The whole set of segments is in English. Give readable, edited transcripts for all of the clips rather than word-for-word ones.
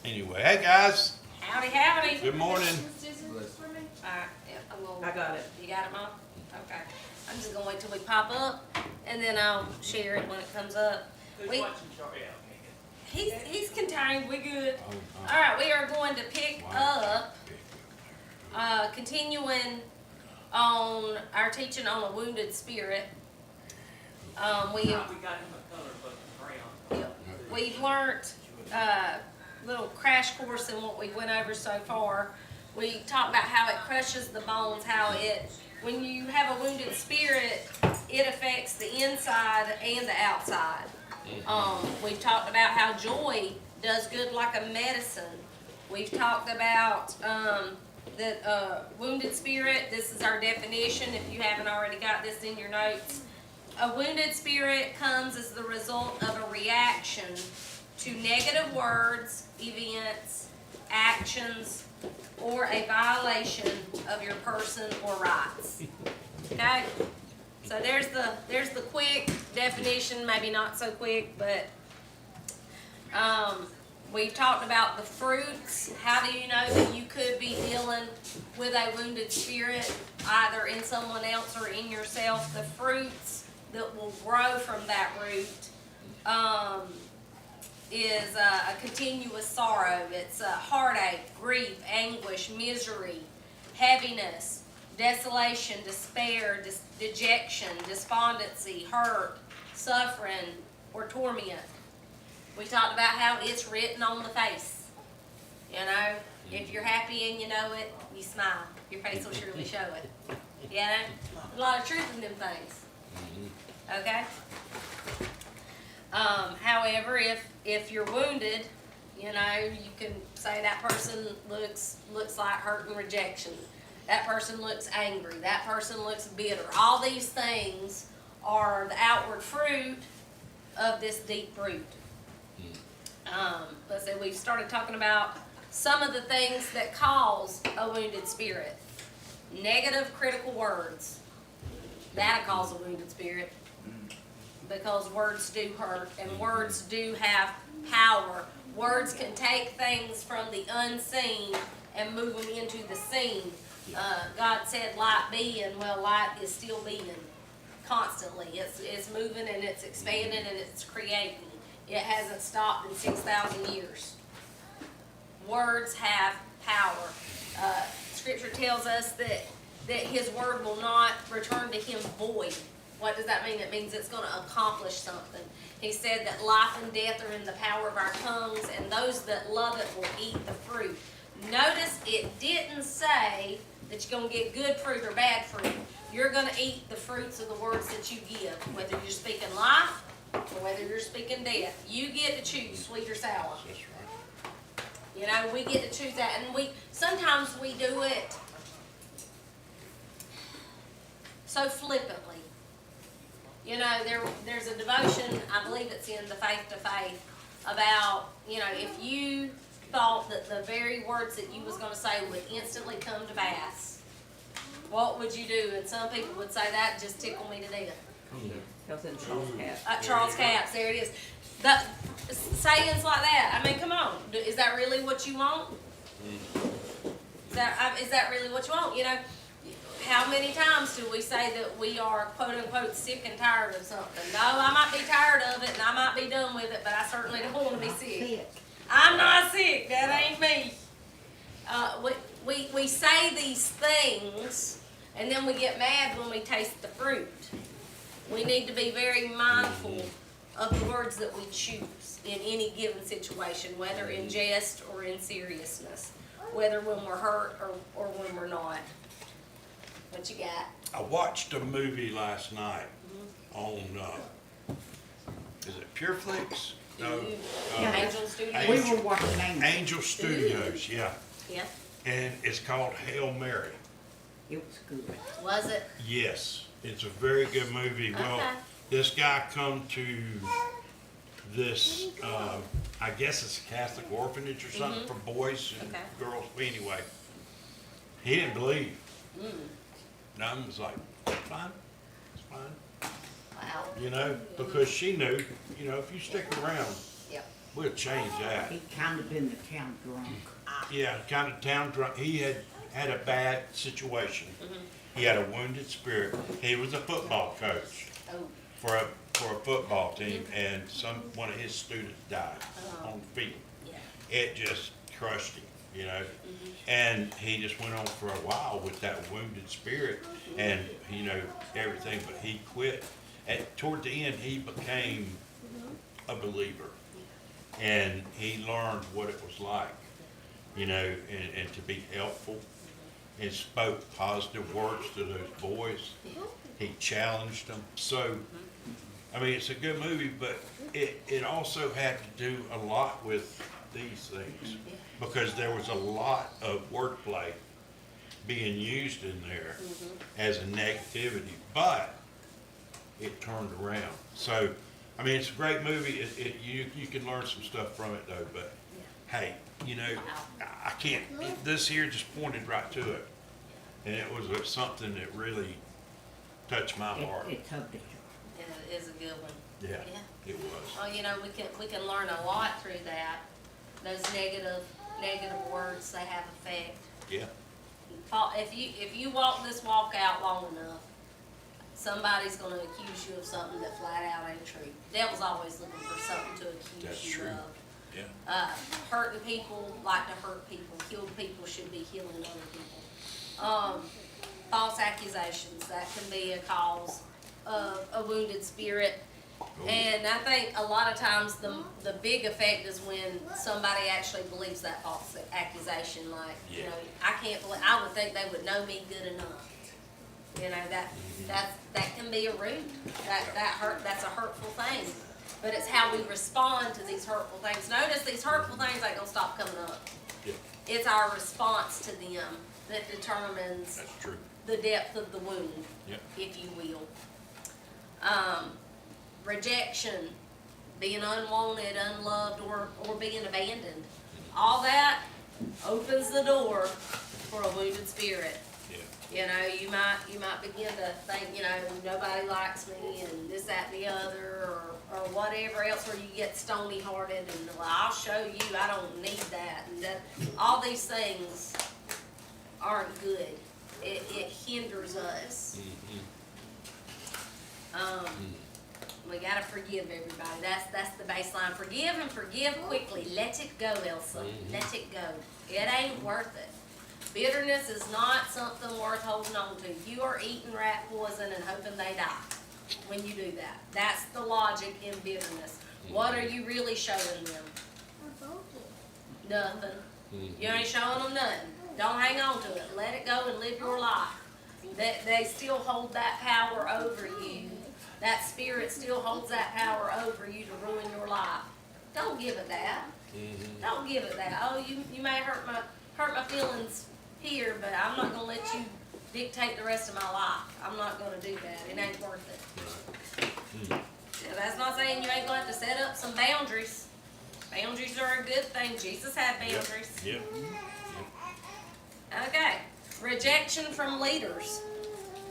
Anyway, hey guys, Howdy, howdy. good morning. Alright, yeah, I'm gonna. I got it. You got it, Mom? Okay. I'm just gonna wait till we pop up, and then I'll share it when it comes up. Who's We- watching Charlie? Yeah, He's contained, we good. Oh, Alright, we are going to pick up, continuing on our teaching on a wounded spirit. We we got him a color book of crayon. We've learned a little crash course in what we went over so far. We talked about how it crushes the bones, how it, when you have a wounded spirit, it affects the inside and the outside. We've talked about how joy does good like a medicine. We've talked about the wounded spirit. This is our definition if you haven't already got this in your notes. A wounded spirit comes as the result of a reaction to negative words, events, actions, or a violation of your person or rights. Okay? So there's the quick definition, maybe not so quick, but we talked about the fruits. How do you know that you could be dealing with a wounded spirit, either in someone else or in yourself? The fruits that will grow from that root is a continuous sorrow. It's heartache, grief, anguish, misery, heaviness, desolation, despair, dejection, despondency, hurt, suffering, or torment. We talked about how it's written on the face. You know, if you're happy and you know it, you smile. Your face will surely show it. You know, a lot of truth in them things. Okay? However, if you're wounded, you know, you can say that person looks like hurt and rejection. That person looks angry. That person looks bitter. All these things are the outward fruit of this deep root. Let's say we've started talking about some of the things that cause a wounded spirit. Negative, critical words. That'll cause a wounded spirit. Because words do hurt and words do have power. Words can take things from the unseen and move them into the seen. God said light be, and well, light is still being constantly. It's moving and it's expanding and it's creating. It hasn't stopped in 6,000 years. Words have power. Scripture tells us that His word will not return to Him void. What does that mean? It means it's going to accomplish something. He said that life and death are in the power of our tongues, and those that love it will eat the fruit. Notice it didn't say that you're going to get good fruit or bad fruit. You're going to eat the fruits of the words that you give, whether you're speaking life or whether you're speaking death. You get to choose sweet or sour. That's right. You know, we get to choose that, and sometimes we do it so flippantly. You know, there's a devotion, I believe it's in the Faith to Faith, about, you know, if you thought that the very words that you was going to say would instantly come to pass, what would you do? And some people would say, that just tickled me to death. That was in Charles Cass. Charles Capps, there it is. The sayings like that, I mean, come on. Is that really what you want? Is that really what you want? You know, how many times do we say that we are quote unquote sick and tired of something? No, I might be tired of it and I might be done with it, but I certainly don't want to be sick. I'm not sick, that ain't me. We say these things and then we get mad when we taste the fruit. We need to be very mindful of the words that we choose in any given situation, whether in jest or in seriousness, whether when we're hurt or when we're not. What you got? I watched a movie last night on, is it PureFlix? No. Angel Studios? We were watching Angel. Angel Studios, yeah. Yeah. And it's called Hail Mary. It was good. Was it? Yes, it's a very good movie. Well, Okay. this guy come to this, I guess it's a Catholic orphanage or something for boys and Okay. girls. Anyway, he didn't believe. None was like, it's fine, it's fine. Wow. You know, because she knew, you know, if you stick around, Yep. we'll change that. He kind of been the town drunk. Yeah, kind of town drunk. He had a bad situation. He had a wounded spirit. He was a football coach Oh, for a football team, and one of his students died on the field. yeah. It just crushed him, you know. And he just went on for a while with that wounded spirit, and you know everything. But he quit. Toward the end, he became a believer, and he learned what it was like, you know, and to be helpful, and spoke positive words to those boys. He challenged them. So, I mean, it's a good movie, but it also had to do a lot with these things, because there was a lot of wordplay being used in there as a negativity, but it turned around. So, I mean, it's a great movie. You can learn some stuff from it though, but hey, you know, I can't, this here just pointed right to it. And it was something that really touched my heart. It tugged at you. It is a good one. Yeah, Yeah. it was. Well, you know, we can learn a lot through that. Those negative words, they have effect. Yeah, If you walk this walk out long enough, somebody's gonna accuse you of something that flat out ain't true. Devil's always looking for something to accuse That's you true. of. yeah. Hurting people like to hurt people. Healed people should be healing other people. False accusations, that can be a cause of a wounded spirit. Oh, And I think a lot of times the big effect is when somebody actually believes that false accusation, like, you Yeah. know, I would think they would know me good enough. You know, that can be a root, that's a hurtful thing. But it's how we respond to these hurtful things. Notice these hurtful things ain't gonna stop coming up. Yeah, It's our response to them that determines that's true. the depth of the wound, Yeah, if you will. Rejection, being unwanted, unloved, or being abandoned. All that opens the door for a wounded spirit. yeah, You know, you might begin to think, you know, nobody likes me and this, that, and the other, or whatever else, or you get stony hearted and, well, I'll show you, I don't need that. And that, all these things aren't good. It hinders us. We gotta forgive everybody. That's the baseline. Forgive and forgive quickly. Let it go, Elsa. Let it go. It ain't worth it. Bitterness is not something worth holding on to. You are eating rat poison and hoping they die when you do that. That's the logic in bitterness. What are you really showing them? Nothing. You ain't showing them nothing. Don't hang on to it. Let it go and live your life. They still hold that power over you. That spirit still holds that power over you to ruin your life. Don't give it that. Don't give it that. Oh, you may hurt my feelings here, but I'm not gonna let you dictate the rest of my life. I'm not gonna do that. It ain't worth it. Now, that's not saying you ain't gonna have to set up some boundaries. Boundaries are a good thing. Jesus had boundaries. yeah. Okay, rejection from leaders.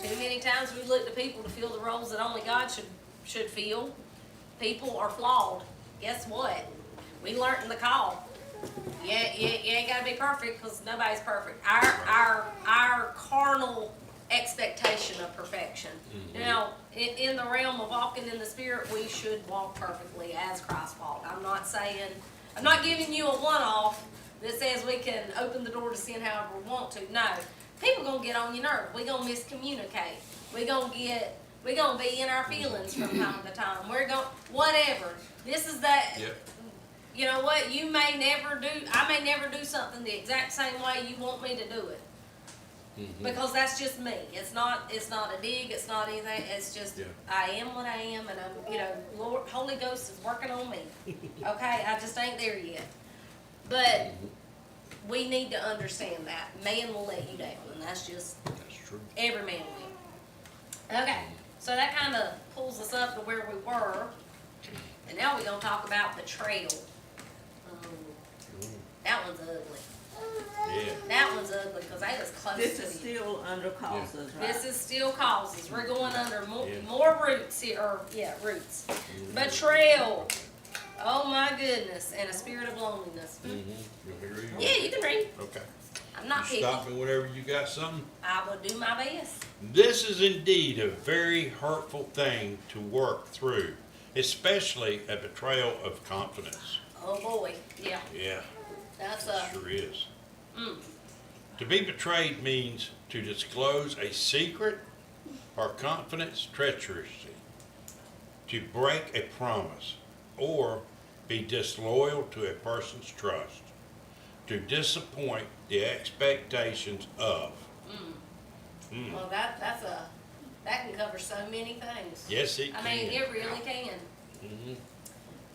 Too many times we look to people to fill the roles that only God should fill. People are flawed. Guess what? We learned in the call. You ain't gotta be perfect, because nobody's perfect. Our carnal expectation of perfection. Now, in the realm of walking in the Spirit, we should walk perfectly as Christ walked. I'm not giving you a one-off that says we can open the door to sin however we want to. No. People gonna get on your nerve. We gonna miscommunicate. We gonna be in our feelings from time to time. Whatever. This is that. Yep. You know what? I may never do something the exact same way you want me to do it. Because that's just me. It's not a dig. It's not anything. It's just, Yeah. I am what I am, and Lord, Holy Ghost is working on me. Okay? I just ain't there yet. But we need to understand that. Man will let you down, and that's just, That's true. every man will. Okay, so that kind of pulls us up to where we were. And now we're going to talk about betrayal. That one's ugly. Yeah. That one's ugly because they was close This to is you. still under causes, right? This is still causes. We're going under Yeah. more roots here, roots. Betrayal. Oh my goodness, and a spirit of loneliness. You agree? Yeah, you can read. Okay. I'm not You picky. stop me whenever you got something. I will do my best. This is indeed a very hurtful thing to work through, especially a betrayal of confidence. Oh boy, yeah, Yeah, that's it sure is. mm, To be betrayed means to disclose a secret or confidence treacherously, to break a promise, or be disloyal to a person's trust, to disappoint the expectations of. well, that can cover so many things. Yes, it I can. mean, it really can. Mhm.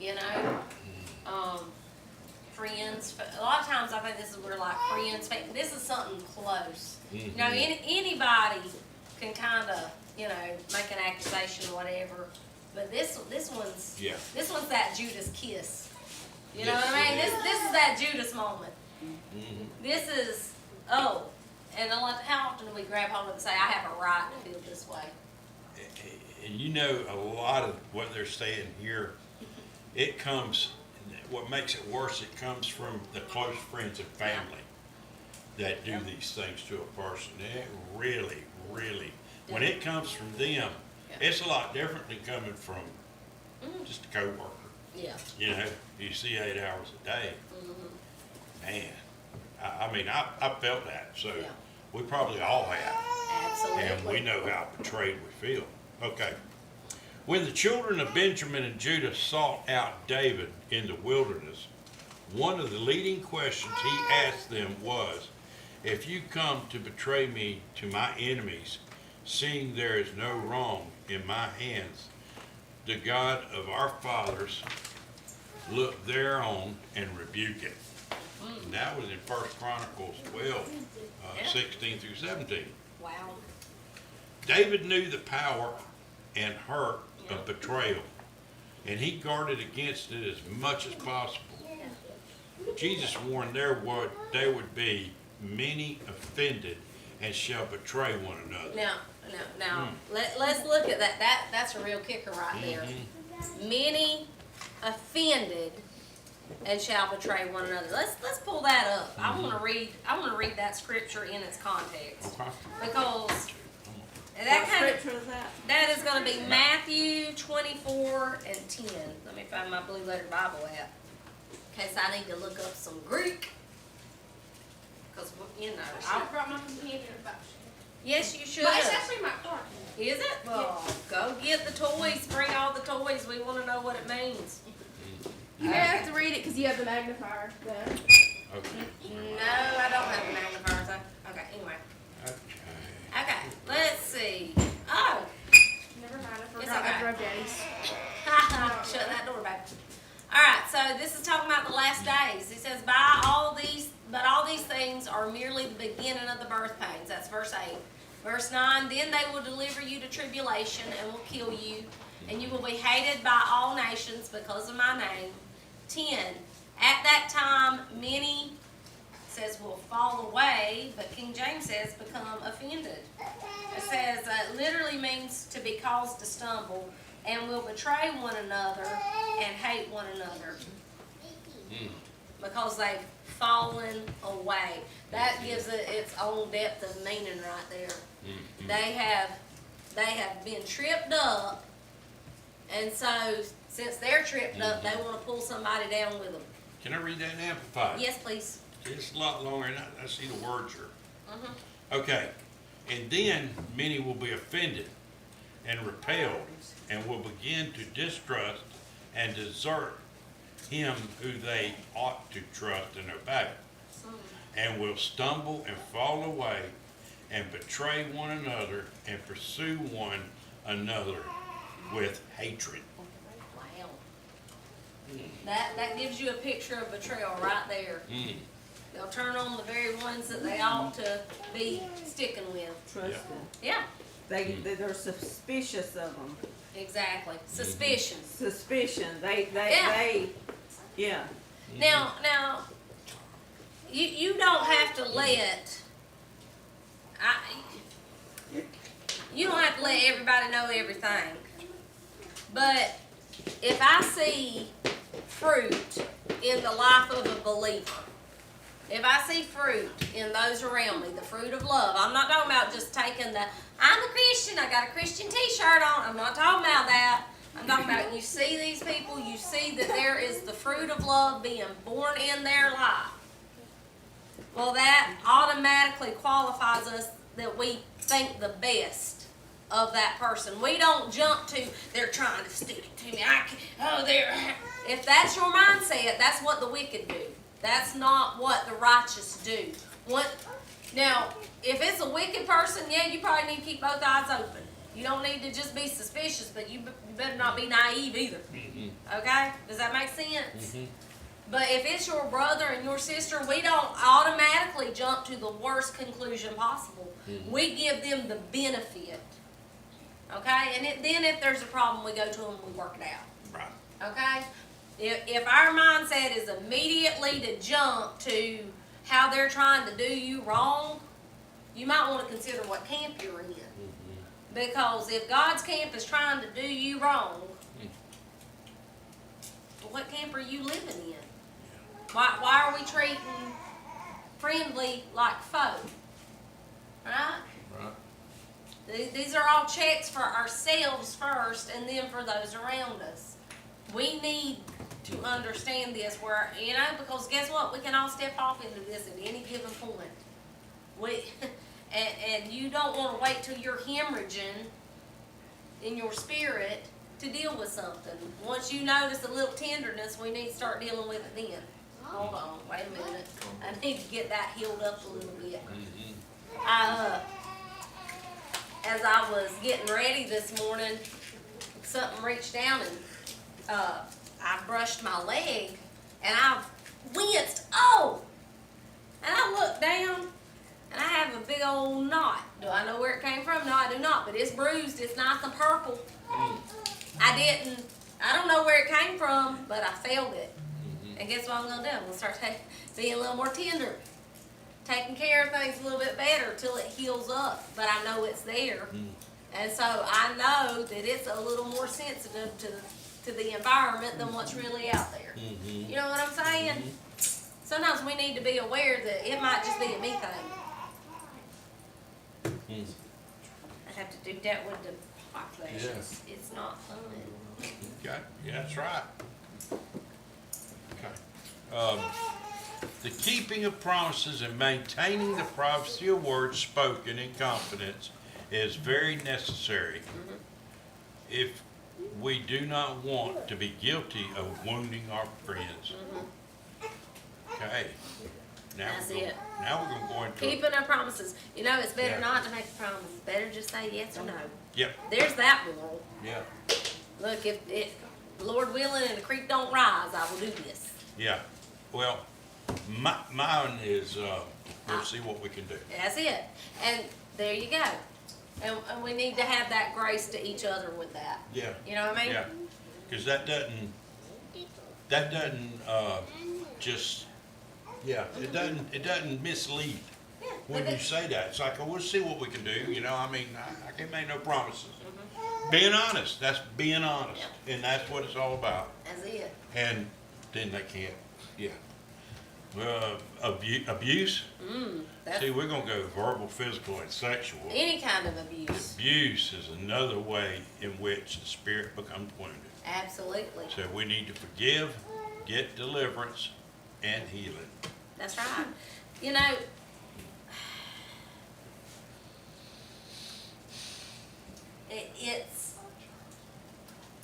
You know, friends. A lot of times, I think this is where like friends. This is something close. You know, anybody can kind of make an accusation or whatever. But this one's Yeah. this one's that Judas kiss. You know Yes, what I mean? it This is that Judas moment. Mhm. This is and how often do we grab hold of it and say, I have a right to feel this way? And you know, a lot of what they're saying here, it comes, what makes it worse, it comes from the close friends and family that do these things to a person. It really, really, when it comes from them, it's a lot different than coming from just a coworker. Yeah. You know, you see 8 hours a day. Man, I mean, I felt that, so Yeah. we probably all have. Absolutely. And we know how betrayed we feel. Okay. When the children of Benjamin and Judah sought out David in the wilderness, one of the leading questions he asked them was, if you come to betray me to my enemies, seeing there is no wrong in my hands, the God of our fathers look thereon and rebuke it. And that was in 1 Chronicles 12, 16 through 17. Wow. David knew the power and hurt of betrayal, and he guarded against it as much as possible. Jesus warned they would be many offended and shall betray one another. Now, let's look at that. That's a real kicker right there. Many offended and shall betray one another. Let's pull that up. I want to read that scripture in its context Okay. because What that kind of scripture is that? that is going to be Matthew 24 and 10. Let me find my blue letter Bible app in case I need to look up some Greek. Because I brought my computer back. yes, you should. But it's actually my car. Is it? Well, go get the toys. Bring all the toys. We want to know what it means. You may have to read it because you have the magnifier there. Okay. No, I don't have a magnifier. So, okay, anyway. Okay. Okay, let's see. Oh, Never mind, I It's forgot okay. I drove daddy's. shut that door back. All right, so this is talking about the last days. It says, but all these things are merely the beginning of the birth pains. That's verse 8. Verse 9, then they will deliver you to tribulation and will kill you, and you will be hated by all nations because of my name. 10, at that time many, says, will fall away, but King James says become offended. It says literally means to be caused to stumble, and will betray one another and hate one another because they've fallen away. That gives it its own depth of meaning right there. They have been tripped up, and so since they're tripped up, they want to pull somebody down with them. Can I read that in Amplified? Yes, please. It's a lot longer than I see the words here. Mhm. Okay. And then many will be offended and repelled and will begin to distrust and desert him who they ought to trust and obey, and will stumble and fall away and betray one another and pursue one another with hatred. Wow. That gives you a picture of betrayal right there. They'll turn on the very ones that they ought to be sticking with. Trust them. Yeah, They're suspicious of them. exactly. Suspicion. Suspicion. Yeah. Yeah. Now, you don't have to you don't have to let everybody know everything. But if I see fruit in the life of a believer, if I see fruit in those around me, the fruit of love, I'm not talking about just taking the, I'm a Christian, I got a Christian t-shirt on, I'm not talking about that. I'm talking about you see these people, you see that there is the fruit of love being born in their life. Well, that automatically qualifies us that we think the best of that person. We don't jump to, they're trying to stick it to me, if that's your mindset, that's what the wicked do. That's not what the righteous do. Now, if it's a wicked person, yeah, you probably need to keep both eyes open. You don't need to just be suspicious, but you better not be naive either. Okay? Does that make sense? But if it's your brother and your sister, we don't automatically jump to the worst conclusion possible. We give them the benefit. Okay? And then if there's a problem, we go to them and we work it out. Right. Okay? If our mindset is immediately to jump to how they're trying to do you wrong, you might want to consider what camp you're in. Because if God's camp is trying to do you wrong, what camp are you living in? Why are we treating friendly like foe? Right? Right. These are all checks for ourselves first and then for those around us. We need to understand this where, because guess what? We can all step off into this at any given point. And you don't want to wait till you're hemorrhaging in your spirit to deal with something. Once you notice a little tenderness, we need to start dealing with it then. Hold on, wait a minute. I need to get that healed up a little bit. As I was getting ready this morning, something reached down and I brushed my leg and I winced. Oh! And I looked down and I have a big old knot. Do I know where it came from? No, I do not, but it's bruised. It's nice and purple. I don't know where it came from, but I felt it. And guess what I'm going to do? I'm going to start being a little more tender, taking care of things a little bit better till it heals up. But I know it's there. And so I know that it's a little more sensitive to the environment than what's really out there. You know what I'm saying? Sometimes we need to be aware that it might just be a me thing. I have to do that with the hot flashes. Yeah. It's not fun. Okay, yeah, that's right. Okay. The keeping of promises and maintaining the prophecy of words spoken in confidence is very necessary if we do not want to be guilty of wounding our friends. Okay. That's it. Now we're gonna go into Keeping our promises. It's better Yeah. not to make a promise. Better just say yes or no. Yep. There's that rule. Yeah. Look, if Lord willing and the creek don't rise, I will do this. Yeah. Well, mine is we'll see what we can do. That's it. And there you go. And we need to have that grace to each other with that. Yeah. You know what I mean? Yeah. Because that doesn't just it doesn't mislead Yeah. when but you say that. It's like, oh, we'll see what we can do. I can't make no promises. Being honest, that's being honest, and that's what it's all about. That's it. And then they can't, abuse. That's See, we're gonna go verbal, physical, and sexual. any kind of abuse. Abuse is another way in which the spirit becomes wounded. Absolutely. So we need to forgive, get deliverance, and healing. That's right.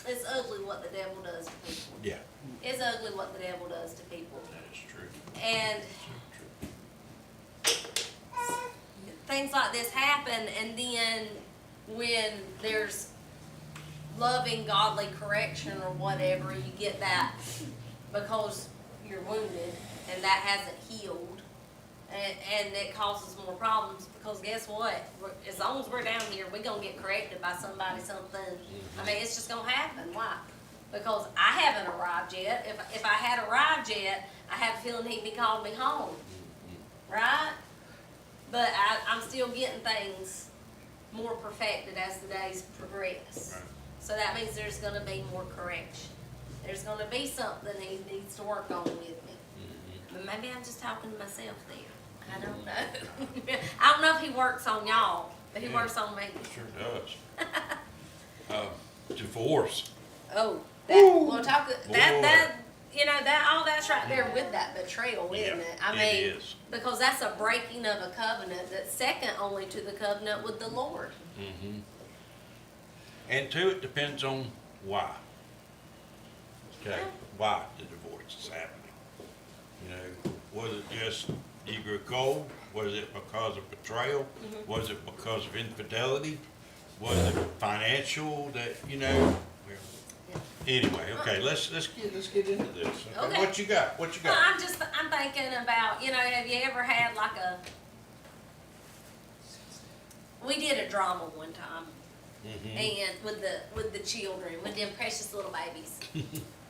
It's ugly what the devil does to people. Yeah, It's ugly what the devil does to people. that is true. And things like this happen, and then when there's loving, godly correction or whatever, you get that because you're wounded and that hasn't healed. And it causes more problems because guess what? As long as we're down here, we're going to get corrected by somebody, something. I mean, it's just going to happen. Why? Because I haven't arrived yet. If I had arrived yet, I have a feeling he'd be calling me home. Right? But I'm still getting things more perfected as the days progress. Right. So that means there's going to be more correction. there's gonna be something he needs to work on with me. Mhm. But maybe I'm just talking to myself there. I don't know. I don't know if he works on y'all, but he Yeah. works on me. Sure does. Divorce. Oh, Woo. we'll talk, Boy. that, you know, that, all that's right there with that betrayal, isn't Yeah, it? I it mean, is. because that's a breaking of a covenant that's second only to the covenant with the Lord. Mm-hmm. And two, it depends on why. Okay, why the divorce is happening. You know, was it just you grew cold? Was it because of betrayal? Was it because of infidelity? Was it financial that, you know? Well, anyway, okay, let's get into this. Okay. What you got? What you No, got? I'm thinking about, you know, have you ever had like we did a drama one time, Mhm. and with the children, with them precious little babies.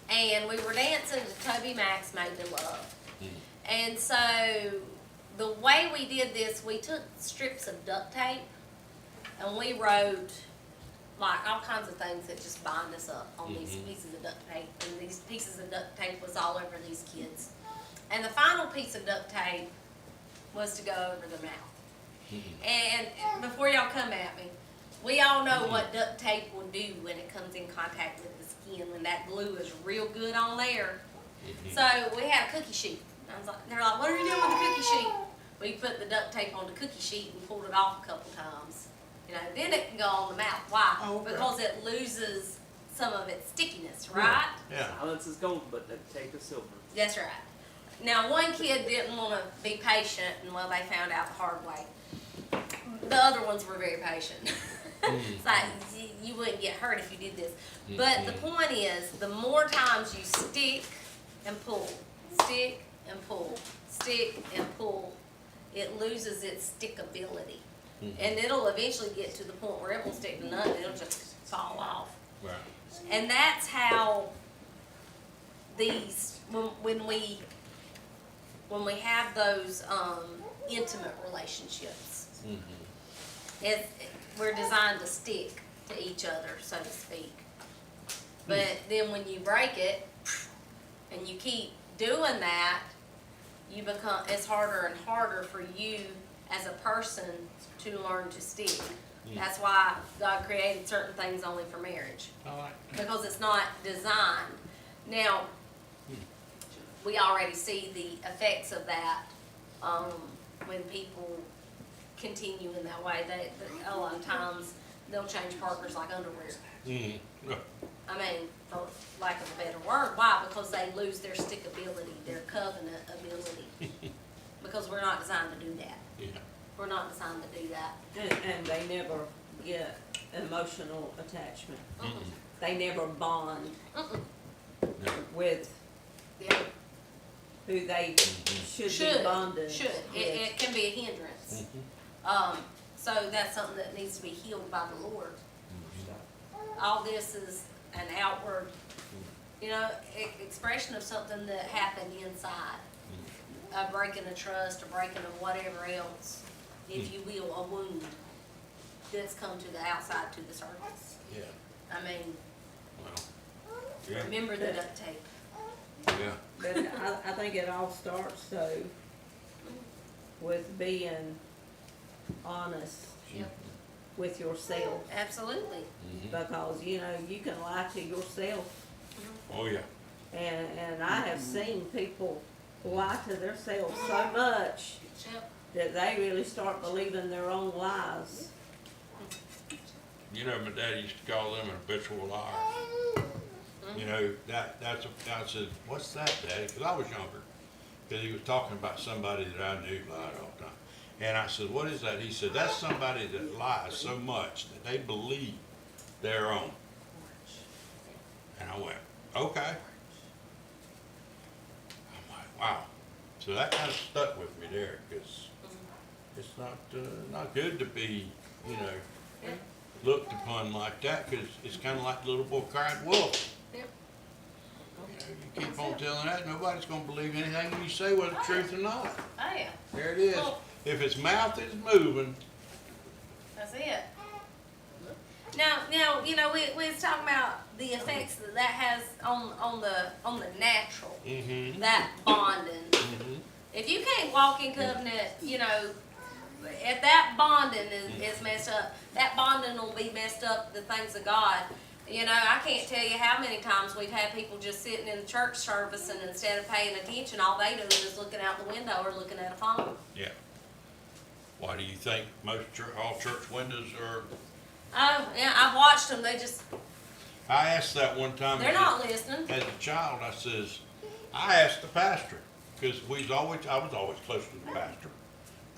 And we were dancing to Toby Mac's Made in Love. And so the way we did this, we took strips of duct tape and we wrote like all kinds of things that just bind us up on these pieces of duct tape. And these pieces of duct tape was all over these kids. And the final piece of duct tape was to go over the mouth. And before y'all come at me, we all know what duct tape will do when it comes in contact with the skin, when that glue is real good on there. So we had a cookie sheet. I was like, they're like, what are you doing with the cookie sheet? We put the duct tape on the cookie sheet and pulled it off a couple times. You know, then it can go on the mouth. Why? Oh, okay. Because it loses some of its stickiness, right? Yeah. Silence is gold, but the tape is silver. That's right. Now, one kid didn't want to be patient, and well, they found out the hard way. The other ones were very patient. It's like, you wouldn't get hurt if you did this. But the point is, the more times you stick and pull, stick and pull, stick and pull, it loses its stickability. And it'll eventually get to the point where it won't stick to nothing, it'll just fall off. Right. And that's how these, when we have those intimate relationships, we're designed to stick to each other, so to speak. But then when you break it and you keep doing that, it's harder and harder for you as a person to learn to stick. That's why God created certain things only for marriage, I like that. because it's not designed. Now, we already see the effects of that when people continue in that way. A lot of times they'll change partners like underwear. Mhm. I mean, for lack of a better word. Why? Because they lose their stickability, their covenant ability. Because we're not designed to do that. Yeah. We're not designed to do that. And they never get emotional attachment. Mm-mm. They never bond Mm-mm. No. with Yeah. who they should be bonded Should. with. It can be a hindrance. So that's something that needs to be healed by the Lord. All this is an outward, you know, expression of something that happened inside. A breaking of trust, a breaking of whatever else, if you will, a wound that's come to the outside, to the surface. Yeah. I mean, Well. Yeah. remember the duct tape. Yeah. But I think it all starts though with being honest Yep. with yourself. Absolutely. Because, you know, you can lie to yourself. Oh, yeah. And I have seen people lie to themselves so much Yep. that they really start believing their own lies. You know, my dad used to call them an habitual liar. You know, I said, what's that, Daddy? Because I was younger. Because he was talking about somebody that I knew lied all the time. And I said, what is that? He said, that's somebody that lies so much that they believe their own. And I went, okay. I'm like, wow. So that kind of stuck with me there, because it's not good to be, you know, Yeah. looked upon like that, because it's kind of like the little boy cried wolf. Yep. You know, you keep on telling that, nobody's gonna believe anything you say, whether it's truth or not. Oh, yeah. There it is. Well, If its mouth is moving, that's it. Now, you know, we was talking about the effects that has on the natural, Mm-hmm. that bonding. Mm-hmm. If you can't walk in covenant, you know, if that bonding is messed up, that bonding will be messed up, the things of God. You know, I can't tell you how many times we've had people just sitting in the church service and instead of paying attention, all they do is looking out the window or looking at a phone. Yeah. Why do you think all church windows are? Oh, yeah, I've watched them, they just, I asked that one time. they're not listening. As a child, I asked the pastor, because I was always close to the pastor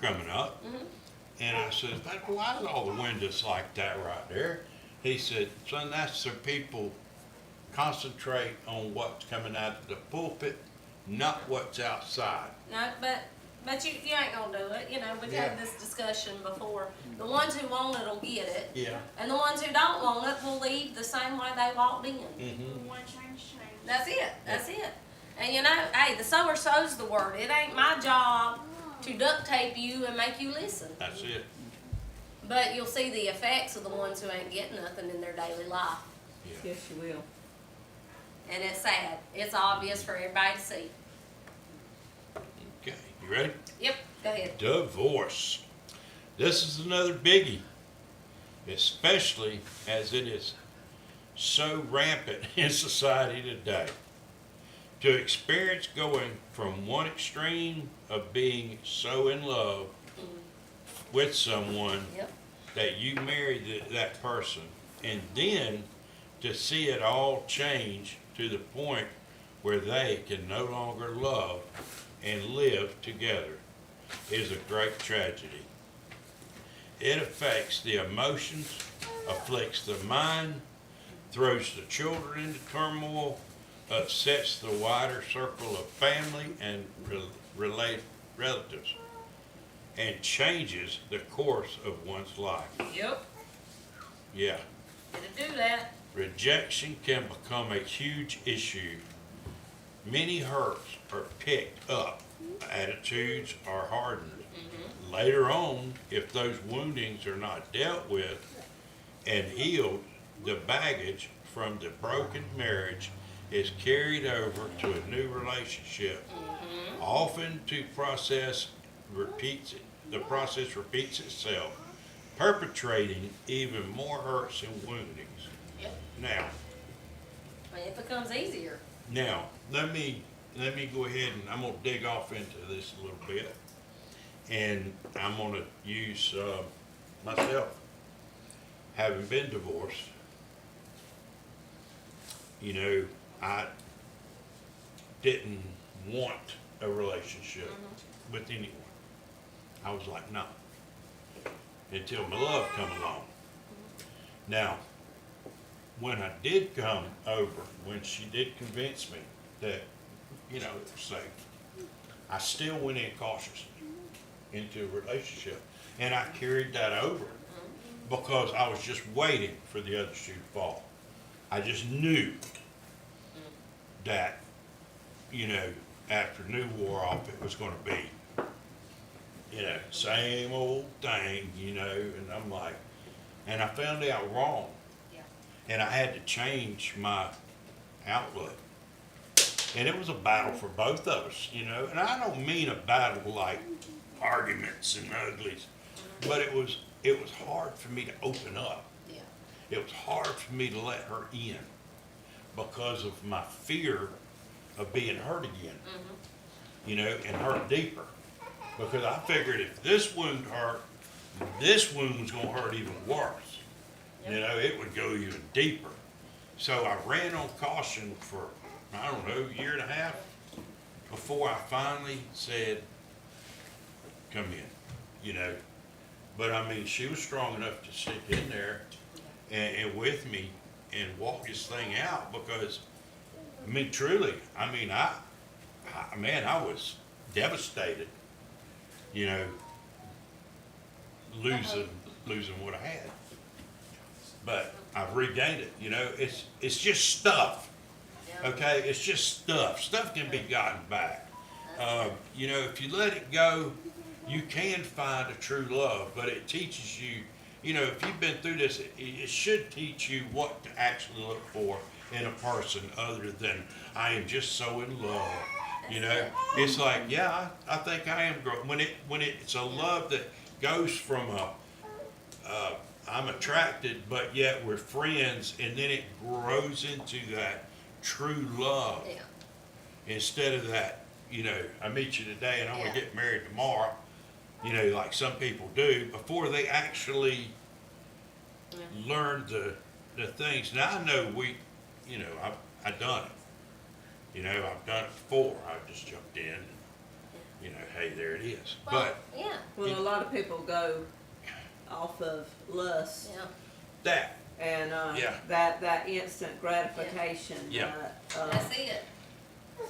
coming up. Mhm. And I said, "Pastor, why is all the windows like that right there?" He said, "Son, that's so people concentrate on what's coming out of the pulpit, not what's outside." No, but you ain't gonna do it, you know, we've Yeah. had this discussion before. The ones who want it will get it, Yeah. and the ones who don't want it will leave the same way they walked in. Mm-hmm. One change. That's it. And you know, hey, the sower sows the word. It ain't my job to duct tape you and make you listen. That's it. But you'll see the effects of the ones who ain't getting nothing in their daily life. Yeah. Yes, you will. And it's sad. It's obvious for everybody to see. Okay, you ready? Yep, go ahead. Divorce. This is another biggie, especially as it is so rampant in society today. To experience going from one extreme of being so in love with someone Yep. that you married that person, and then to see it all change to the point where they can no longer love and live together is a great tragedy. It affects the emotions, afflicts the mind, throws the children into turmoil, upsets the wider circle of family and relatives, and changes the course of one's life. Yep. Yeah. It'll do that. Rejection can become a huge issue. Many hurts are picked up, attitudes are hardened. Later on, if those woundings are not dealt with and healed, the baggage from the broken marriage is carried over to a new relationship. Often the process repeats itself, perpetrating even more hurts and woundings. Yep. Now, It becomes easier. let me go ahead and I'm gonna dig off into this a little bit. And I'm gonna use, myself, having been divorced. You know, I didn't want a relationship with anyone. I was like, no. Until my love come along. Now, when I did come over, when she did convince me that, you know, it was safe, I still went in cautiously into a relationship. And I carried that over because I was just waiting for the other shoe to fall. I just knew that, you know, after New wore off, it was gonna be, you know, same old thing, you know, and I'm like, and I found out wrong. Yeah. And I had to change my outlook. And it was a battle for both of us, you know, and I don't mean a battle like arguments and uglies, but it was hard for me to open up. Yeah. It was hard for me to let her in because of my fear of being hurt again, you know, and hurt deeper. Because I figured if this wound hurt, this wound was gonna hurt even worse. You know, it would go even deeper. So I ran on caution for, I don't know, a year and a half before I finally said, come in, you know. But I mean, she was strong enough to stick in there and with me and walk this thing out because, I mean, truly, I mean, I was devastated, you know, losing what I had. But I've regained it, you know, it's just stuff, Yeah. okay? It's just stuff. Stuff can be gotten back. You know, if you let it go, you can find a true love, but it teaches you you know, if you've been through this, it should teach you what to actually look for in a person other than, I am just so in love. You know, it's like, yeah, I think I am growing. When it's a love that goes from I'm attracted, but yet we're friends, and then it grows into that true love. Yeah. Instead of that, you know, I meet you today and I'm gonna Yeah. get married tomorrow, you know, like some people do, before they actually Yeah. learn the things. Now, I know you know, I've done it. You know, I've done it before. I just jumped in and, you know, hey, there it is. Well, But yeah, Well, a lot of people go off of lust yeah, that, and, Yeah. that instant gratification, Yeah. that's it.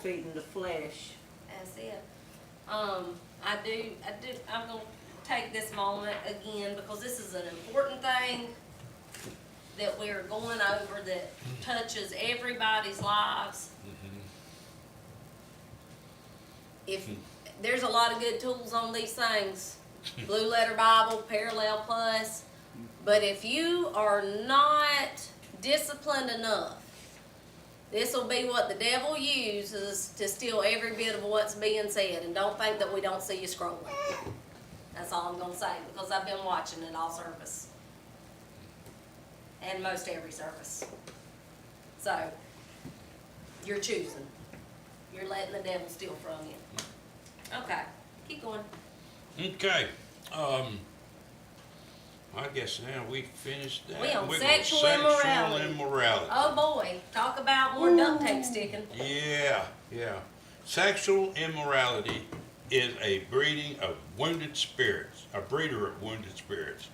feeding the flesh. That's it. I'm gonna take this moment again because this is an important thing that we're going over that touches everybody's lives. If, there's a lot of good tools on these things, Blue Letter Bible, Parallel Plus, but if you are not disciplined enough, this will be what the devil uses to steal every bit of what's being said, and don't think that we don't see you scrolling. That's all I'm gonna say, because I've been watching it all service. And most every service. So, you're choosing. You're letting the devil steal from you. Okay, keep going. okay, I guess now we finished that. We on We're sexual Sexual immorality. immorality. Oh boy, talk about more duct tape sticking. Yeah, yeah. Sexual immorality is a breeding of wounded spirits, a breeder of wounded spirits.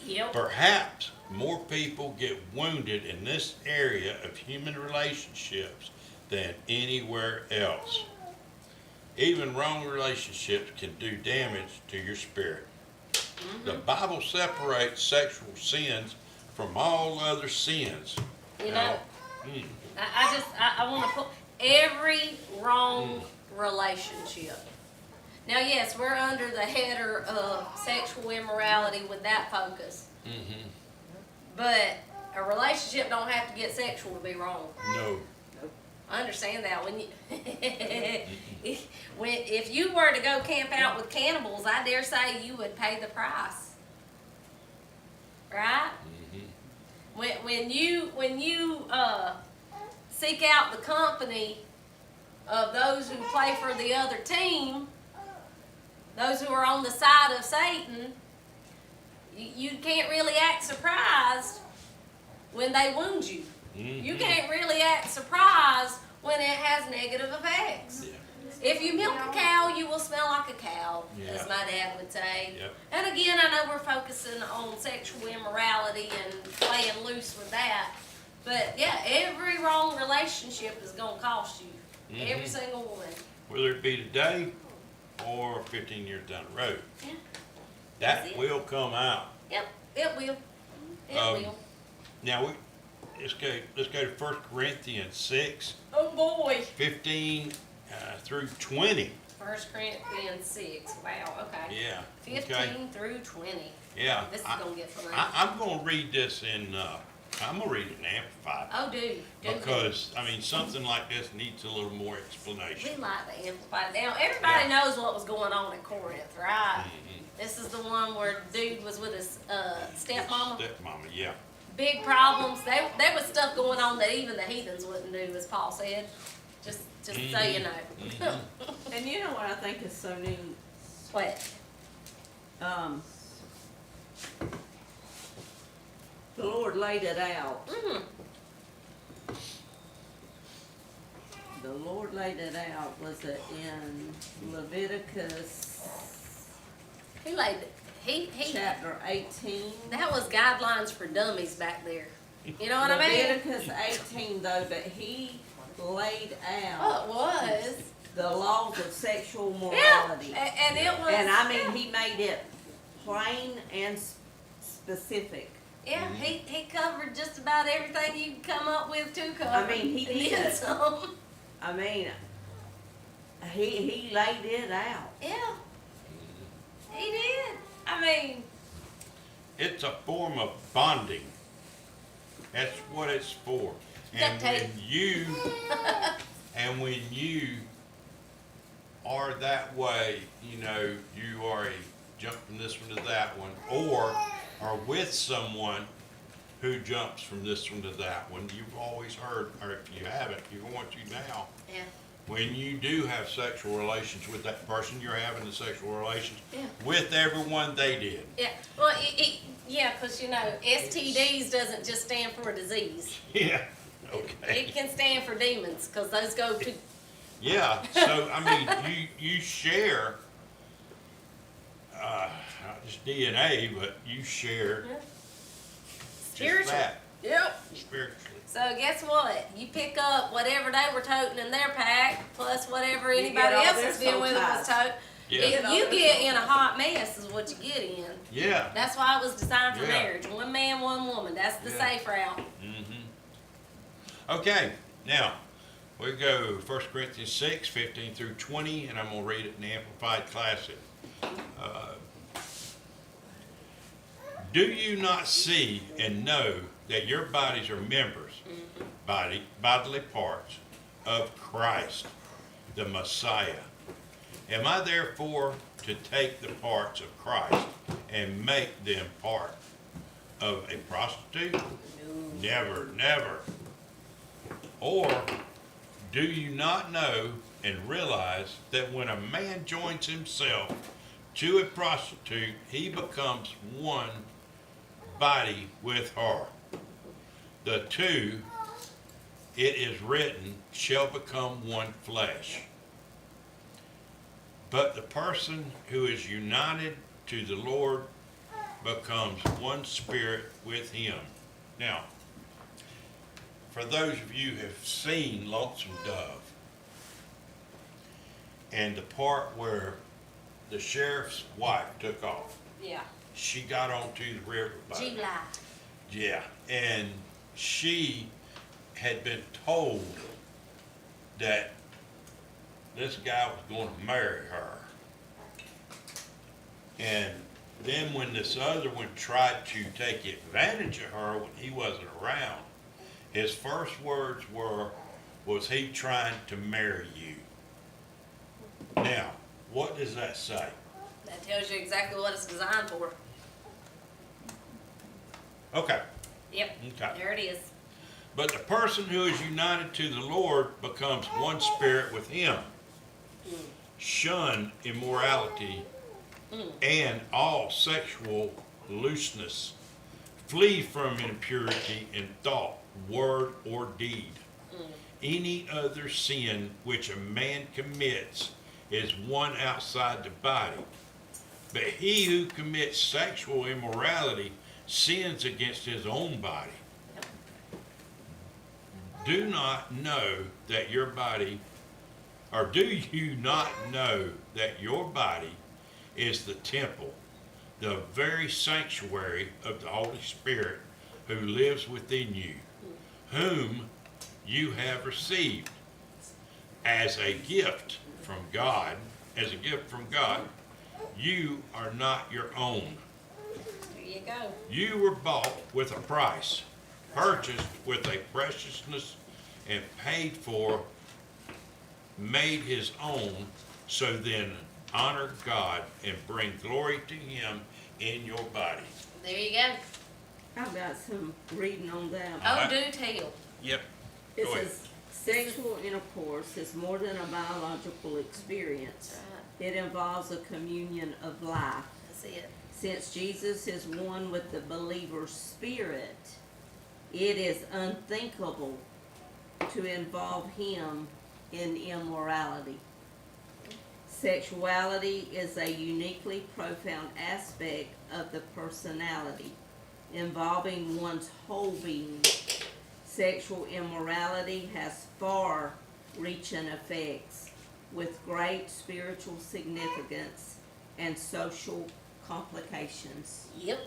Yep. Perhaps more people get wounded in this area of human relationships than anywhere else. Even wrong relationships can do damage to your spirit. The Bible separates sexual sins from all other sins. You Now, know, I want to put every wrong relationship. Now, yes, we're under the header of sexual immorality with that focus. mhm. But a relationship don't have to get sexual to be wrong. No. I understand that. When you if you were to go camp out with cannibals, I dare say you would pay the price. Right? Mhm. When you seek out the company of those who play for the other team, those who are on the side of Satan, you can't really act surprised when they wound you. You Mhm. can't really act surprised when it has negative effects. Yeah. If you milk a cow, you will smell like a cow, Yeah. as my dad would say. Yep. And again, I know we're focusing on sexual immorality and playing loose with that. But yeah, every wrong relationship is gonna cost you. Every Mhm. single one. Whether it be today or 15 years down the road. Yeah. That That's it. will come out. Yep, it will. It Um, will. Now, let's go to 1 Corinthians 6, Oh boy. 15 through 20. 1 Corinthians 6. Wow, okay. Yeah. 15 through 20. Yeah. This is I- gonna get fun. I'm going to read this I'm going to read it in Amplified. Oh, do. Because, I mean, something like this needs a little more We explanation. like to amplify it down. Everybody Yeah. knows what was going on in Corinth, right? Mhm. This is the one where dude was with his stepmama. Stepmama, yeah. Big problems. There was stuff going on that even the heathens wouldn't do, as Paul said. Just so you know. Mhm. And you know what I think is so neat? What? The Lord laid it out. Mm. The Lord laid it out, was it in Leviticus He laid it. He chapter 18? that was guidelines for dummies back there. You know what I mean? Leviticus 18 though, but he laid out Oh, it was. the laws of sexual Yeah, morality. and it was. And I mean, he made it plain and specific. Yeah, he covered just about everything you could come up with to cover. I mean, he And then did. some. I mean, he laid it out. Yeah, he did. I mean, it's a form of bonding. That's what it's for. And Duct tape. when you are that way, you know, you are a jump from this one to that one, or are with someone who jumps from this one to that one. You've always heard, or if you haven't, you're going to now. Yeah. When you do have sexual relations with that person, you're having the sexual relations Yeah. with everyone they did. Yeah, well, yeah, because you know, STDs doesn't just stand for a disease. Yeah, okay. It can stand for demons, because those go to, Yeah, so, I mean, you share, not just DNA, but you share just spiritual. that, Yep. spiritually. So guess what? You pick up whatever they were toting in their pack, plus whatever You anybody get all else their has been soul with them was toting. Yeah, If you get in a hot mess is what you get in. yeah. That's why it was designed for Yeah. marriage. One man, one woman. That's the Yeah. safe route. Okay, now, we go 1 Corinthians 6, 15 through 20, and I'm gonna read it in the Amplified Classic. Do you not see and know that your bodies are members, bodily parts of Christ, the Messiah? Am I therefore to take the parts of Christ and make them part of a prostitute? Never, never. Or do you not know and realize that when a man joins himself to a prostitute, he becomes one body with her? The two, it is written, shall become one flesh. But the person who is united to the Lord becomes one spirit with him. Now, for those of you who have seen Lonesome Dove, and the part where the sheriff's wife took off, Yeah. she got onto the river boat. July. Yeah, and she had been told that this guy was going to marry her. And then when this other one tried to take advantage of her when he wasn't around, his first words were, was he trying to marry you? Now, what does that say? That tells you exactly what it's designed for. Okay, Yep. okay. There it is. But the person who is united to the Lord becomes one spirit with him. Shun immorality and all sexual looseness. Flee from impurity in thought, word, or deed. Any other sin which a man commits is one outside the body. But he who commits sexual immorality sins against his own body. Do not know that your body, or do you not know that your body is the temple, the very sanctuary of the Holy Spirit who lives within you, whom you have received as a gift from God, you are not your own. There you go. You were bought with a price, purchased with a preciousness, and paid for, made his own. So then honor God and bring glory to him in your body. There you go. I've got some reading on that. Oh, do tell. Yep. It Go ahead. says, sexual intercourse is more than a biological experience. It involves a communion of life. That's it. Since Jesus is one with the believer's spirit, it is unthinkable to involve him in immorality. Sexuality is a uniquely profound aspect of the personality, involving one's whole being. Sexual immorality has far-reaching effects with great spiritual significance and social complications. Yep.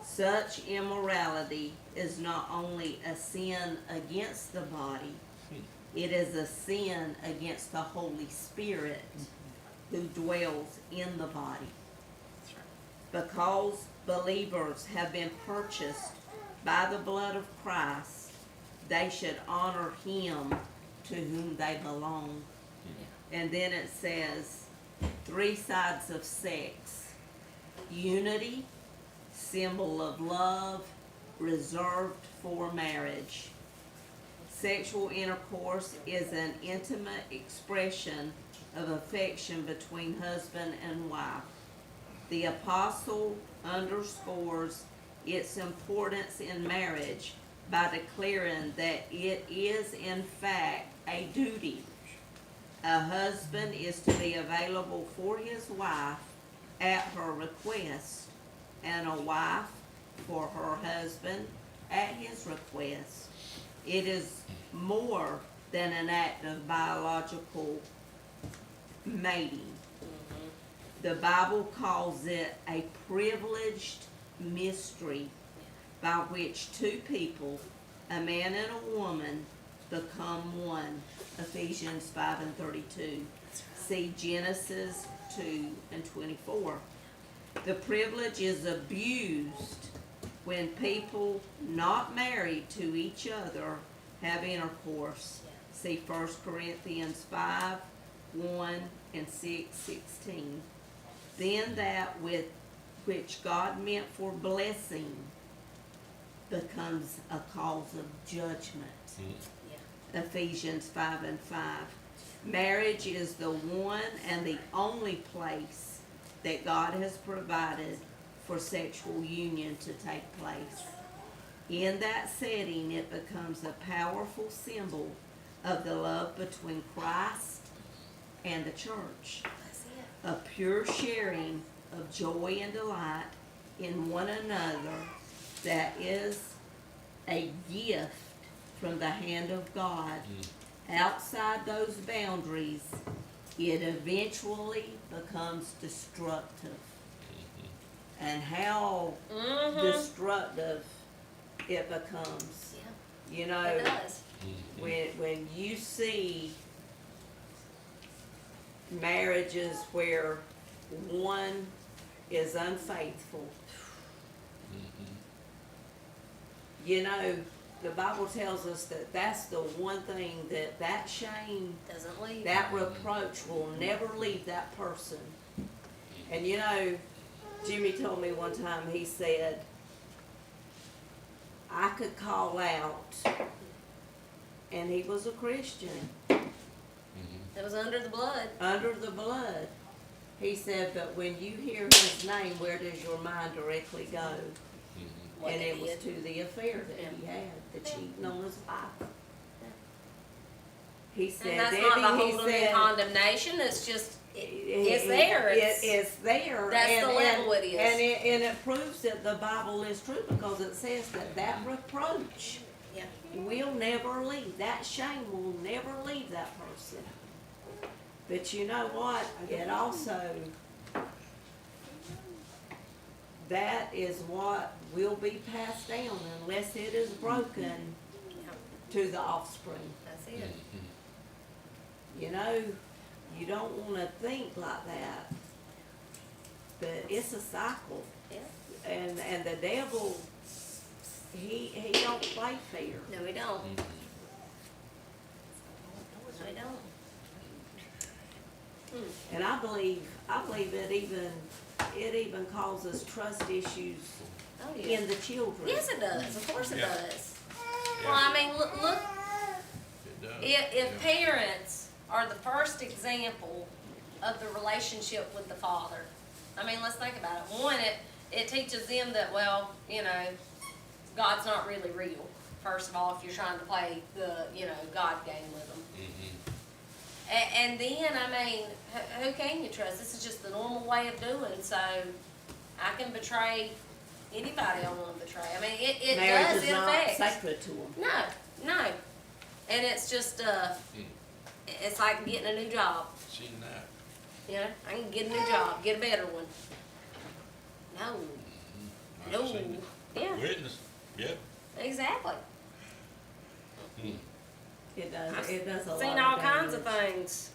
Such immorality is not only a sin against the body, it is a sin against the Holy Spirit who dwells in the body. Because believers have been purchased by the blood of Christ, they should honor him to whom they belong. And then it says, 3 sides of sex. Unity, symbol of love, reserved for marriage. Sexual intercourse is an intimate expression of affection between husband and wife. The apostle underscores its importance in marriage by declaring that it is in fact a duty. A husband is to be available for his wife at her request, and a wife for her husband at his request. It is more than an act of biological mating. The Bible calls it a privileged mystery by which 2 people, a man and a woman, become one. Ephesians 5:32. See Genesis 2:24. The privilege is abused when people not married to each other have intercourse. See 1 Corinthians 5:1 and 6:16. Then that with which God meant for blessing becomes a cause of judgment. Ephesians 5:5. Marriage is the one and the only place that God has provided for sexual union to take place. In that setting, it becomes a powerful symbol of the love between Christ and the church. A pure sharing of joy and delight in one another that is a gift from the hand of God. Outside those boundaries, it eventually becomes destructive. And how destructive it becomes. You know, It does. when you see marriages where one is unfaithful, you know, the Bible tells us that that's the one thing that shame, Doesn't leave. that reproach will never leave that person. And you know, Jimmy told me one time, he said, I could call out, and he was a Christian, It was under the blood. under the blood. He said, but when you hear his name, where does your mind directly go? What And they it was did. to the affair that he had, the cheating on his wife. He said, And that's Debbie, not the he holding in said, condemnation, it's just, it's there. It's there. That's the level it is. And it proves that the Bible is true, because it says that reproach Yeah. will never leave. That shame will never leave that person. But you know what? It also, that is what will be passed down unless it is broken to the offspring. That's it. You know, you don't wanna think like that. But it's a cycle. Yeah. And the devil, he don't play fair. No, we don't. No, we don't. And I believe it even causes trust issues Oh, yeah. in the children. Yes, it does. Of course it Yeah. does. Well, I mean, look, It does. if parents are the first example of the relationship with the father, I mean, let's think about it. One, it teaches them that, well, you know, God's not really real. First of all, if you're trying to play the, you know, God game with them. And then, I mean, who can you trust? This is just the normal way of doing, so I can betray anybody I want to betray. I mean, it Marriage does, is it not affects. sacred to them. No. And it's just, it's like getting a new job. Seen that. You know, I can get a new job, get a better one. No, I've no, seen it. yeah, Witness, yep. exactly. It does. I've It does a lot. Seen of all kinds of damage. things.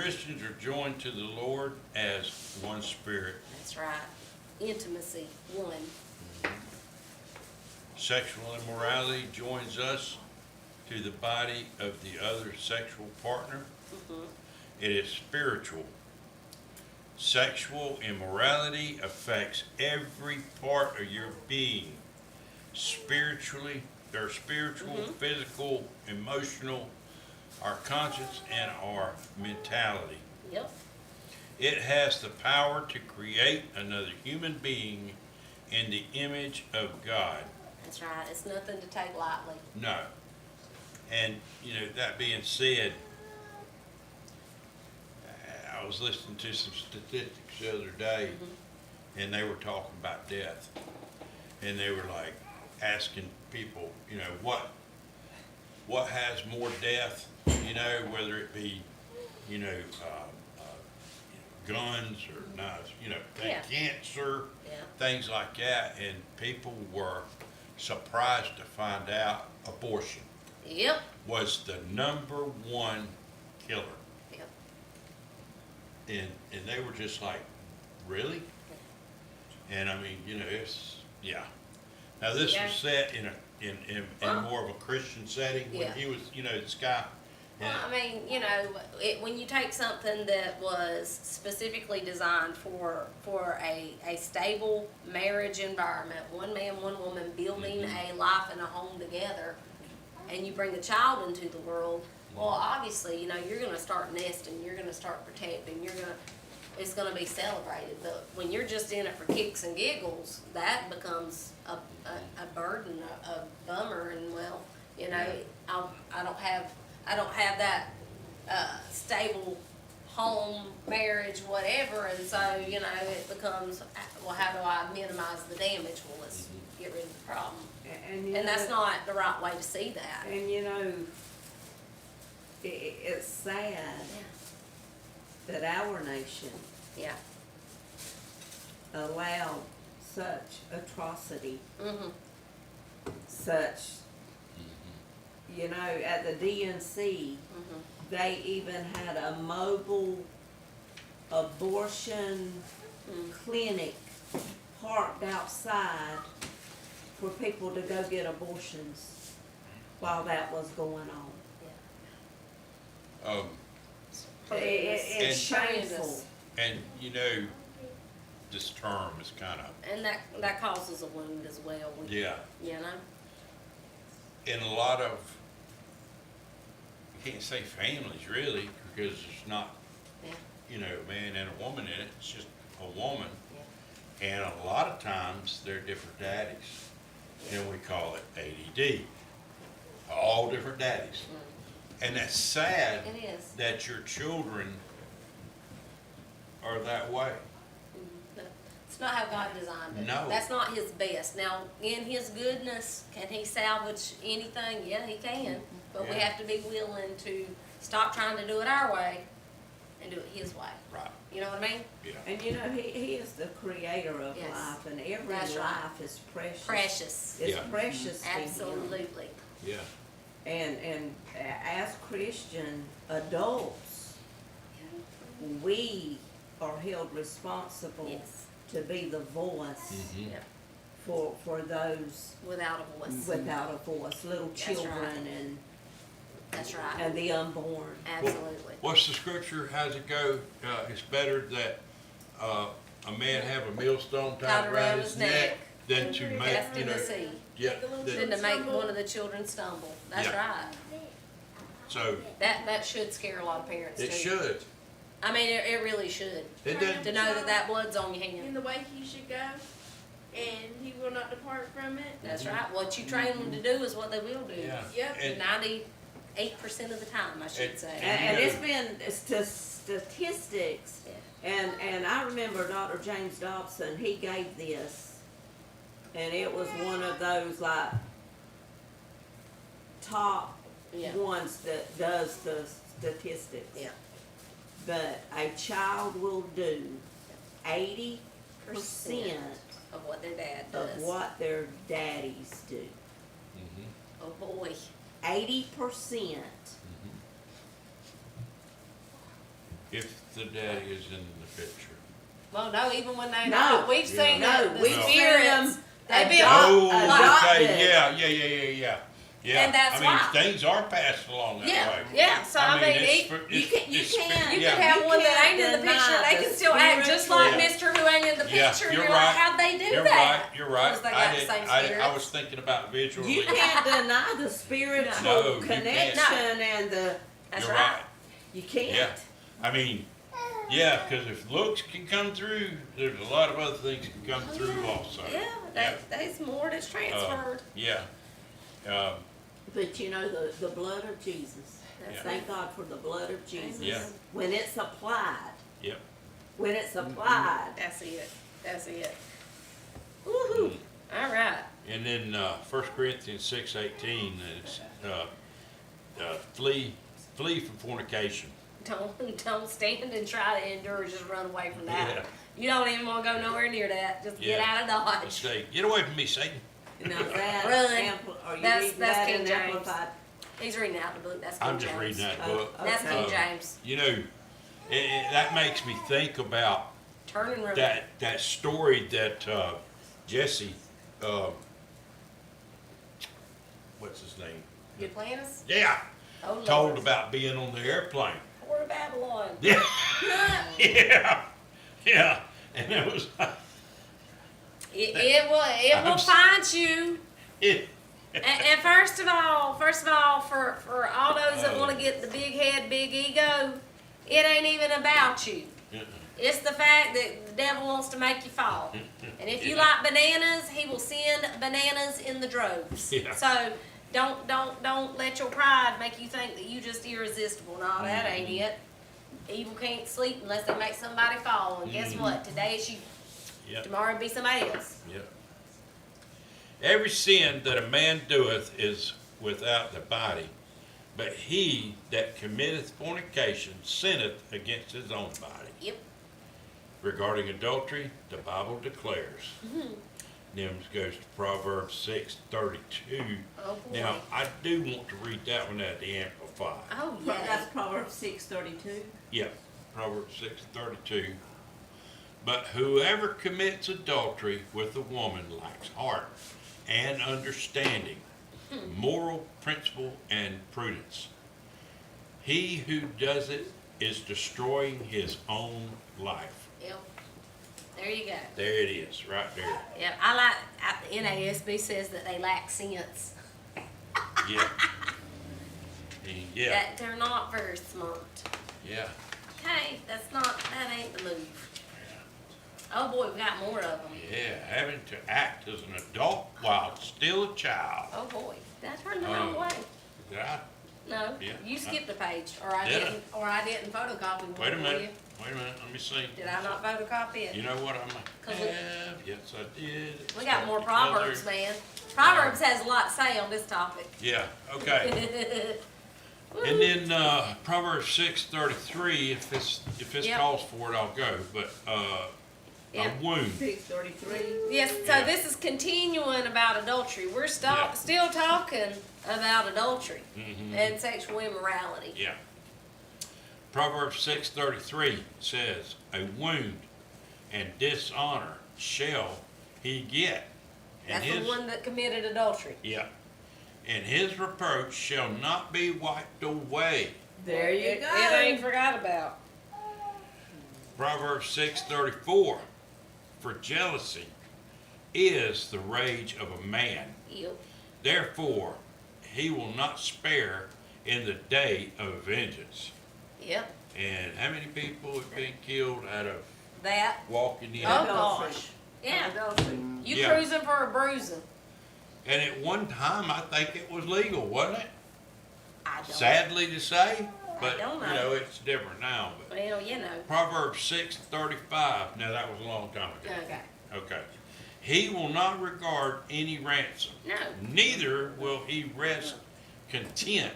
Christians are joined to the Lord as one spirit. That's right. Intimacy, one. Sexual immorality joins us to the body of the other sexual partner. Mhm. It is spiritual. Sexual immorality affects every part of your being, spiritually, their spiritual, physical, emotional, our conscience, and our mentality. Yep. It has the power to create another human being in the image of God. That's right. It's nothing to take lightly. No. And, that being said, I was listening to some statistics the other day, and they were talking about death. And they were like asking people, what has more death, whether it be, guns or knives, Yeah. cancer, Yeah. things like that. And people were surprised to find out abortion Yep. was the number one killer. Yep. And they were just like, really? And I mean, it's, yeah. Now, this Yeah. was set in more of a Christian setting when Yeah. he was, this guy. Well, I mean, when you take something that was specifically designed for a stable marriage environment, one man, one woman building a life and a home together, and you bring a child into the world, well, obviously, you're gonna start nesting, you're gonna start protecting, it's gonna be celebrated. But when you're just in it for kicks and giggles, that becomes a burden, a bummer, and well, I don't have that stable home, marriage, whatever, and so, it becomes, well, how do I minimize the damage? Well, let's get rid of the problem. And that's not the right way to see that. And it's sad that our nation Yeah. allowed such atrocity, Mm-hmm. such, at the DNC, Mm-hmm. they even had a mobile abortion clinic parked outside for people to go get abortions while that was going on. It's shameful. And, this term is kind of, And that causes a wound as well. yeah. In a lot of, you can't say families really, because it's not, Yeah. a man and a woman in it, it's just a woman. Yeah. And a lot of times, they're different daddies, and we call it ADD. All different daddies. And that's sad It is. that your children are that way. It's not how God designed it. No. That's not His best. Now, in His goodness, can He salvage anything? Yeah, He can. But we Yeah. have to be willing to stop trying to do it our way and do it His way. Right. You know what I mean? Yeah. And he is the creator of Yes. life, and every That's right. life is precious. Precious. It's Yeah. precious to him. Absolutely. Yeah. And as Christian adults, we are held responsible Yes. to be the voice Mhm. Yep. for those Without a voice. without a voice, little That's children right. That's right. and the unborn. Absolutely. What's the scripture, how's it go? It's better that, a man have a millstone tied around his neck than to make, That's in the sea. yeah, Than to make one of the children stumble. That's Yeah. right. so, That should scare a lot of parents too. it should. I mean, it really should. It To doesn't, know that blood's on your In hand. the way he should go, and he will not depart from it. That's right. What you train them to do is what they will do. yeah. Yep. And- 98% of the time, I should And- say. And it's been statistics, Yeah. and I remember Dr. James Dobson, he gave this, and it was one of those like top Yeah. ones that does the statistics. Yeah. But a child will do 80% Of what their dad of does. what their daddies do. Mhm. Oh boy. 80%. If the daddy is in the picture. Well, no, even when they No. not, we've seen No, the we've seen spirits. them They've been adopt- Oh, adopted. okay, yeah. Yeah, And that's I mean, why. things are passed along that Yeah, way. yeah, so I mean, it's you can- you it's spirit- can't- You yeah. could have You one that can't ain't in the deny picture, they the can still act just like spiritual- Mr. Who ain't in the Yeah, picture, and you're you're like, right. how'd they do You're that? right, you're right. Because they I got the didn't- same I spirits. was thinking about visually. You can't deny the spiritual No, you can't. connection and the, That's You're right. you can't. Yeah, I mean, yeah, because if looks can come through, there's a lot of other things can come through also. Yeah, there's more that's transferred. Yeah. But you know, the blood of Jesus, That's thank God for the blood of Jesus. Yeah. When it's applied, Yep. when it's applied, That's it, that's it. woo-hoo. All right, And then, 1 Corinthians 6:18, it's, flee from fornication. don't stand and try to endure, just run away from that. Yeah. You don't even wanna go nowhere near that, just get Yeah. out of Let's Dodge. say, get away from me, Satan. Now that, Run. are you That's- reading that's that King in James. Amplified? He's reading out the book, that's King I'm James. just reading that Oh, book. That's okay. King James, You know, that makes me think about turn and run. that story that Jesse, what's his name? Duplantis? Yeah, Oh, Lord. told about being on the airplane. Poor Babylon. Yeah, yeah, and it was It will I'm find you. it. And first of all, for all those that want to get the big head, big ego, it ain't even about you. It's the fact that the devil wants to make you fall. And if you Yeah. like bananas, he will send bananas in the droves. Yeah. So don't let your pride make you think that you just irresistible. No, that ain't Mm-hmm. it. Evil can't sleep unless they make somebody fall. And guess Mhm. what? Today it's you. Yep. Tomorrow it'll be somebody else. Yep. Every sin that a man doeth is without the body, but he that committeth fornication sinneth against his own body. Yep. Regarding adultery, the Bible declares. Nims goes to Proverbs 6:32. Oh boy. Now, I do want to read that one at the Amplified. Oh Pro- yeah. That's Proverbs 6:32. Yep, Proverbs 6:32. But whoever commits adultery with a woman lacks heart and understanding, moral principle and prudence. He who does it is destroying his own life. Yep. There you go. There it is, right there. Yeah, NASB says that they lack sense. Yeah. Yeah, That they're not very smart. yeah. Okay, that ain't the move. Oh boy, we got more of them. Yeah, having to act as an adult while still a child. Oh boy, did I turn the wrong way? Did I? No, Yeah. you skipped a page, or I Did I? didn't, or I didn't photocopy one for Wait a you. minute, let me see. Did I not photocopy it? You know what I'm 'Cause we- have? Yes, I did. We got more Start together. Proverbs, man. Proverbs has a lot to say on this topic. Yeah, okay. And then, Proverbs 6:33, if this Yep. calls for it, I'll go, but, Yeah. a wound. 6:33. Yes, so Yeah. this is continuing about adultery. We're Yeah. still talking about adultery Mhm. and sexual immorality. Yeah. Proverbs 6:33 says, a wound and dishonor shall he get. And That's the one that committed adultery. Yeah. And his reproach shall not be wiped away. There you It go. ain't forgot about. Proverbs 6:34, for jealousy is the rage of a man. Yep. Therefore, he will not spare in the day of vengeance. Yep. And how many people have been killed out of That. walking in? Oh Adultery. gosh. Yeah. Adultery. You Yeah. cruising for a bruising. And at one time, I think it was legal, wasn't it? I don't. Sadly to say, but don't you know. know, it's different now. But Well, you know. Proverbs 6:35, now that was a long time ago. Okay. Okay. He will not regard any ransom, No. neither will he rest content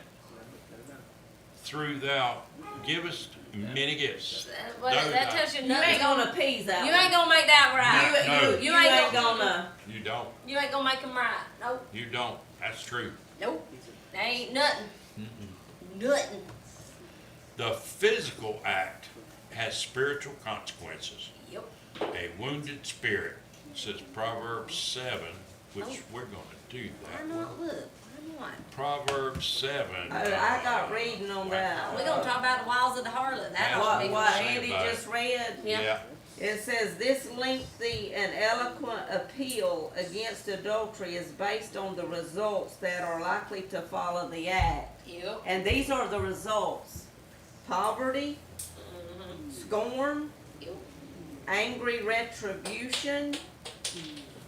through thou givest many gifts. Well, No, that no. tells you You nothing. ain't gonna appease that You one. ain't gonna make that right. No. You You ain't ain't gonna. You don't. You ain't gonna make them right. Nope. You don't. That's true. Nope. That ain't nothing. Nothing. The physical act has spiritual consequences. Yep. A wounded spirit, says Proverbs 7, which Oh. we're gonna do Why that. not? Look, why not? Proverbs 7. I got reading on that. We're gonna talk about the wiles of the harlot. That ought to be What Say Andy about just read, Yeah. Yeah, it says, this lengthy and eloquent appeal against adultery is based on the results that are likely to follow the act. Yep. And these are the results: poverty, Mm-hmm. scorn, Yep. angry retribution.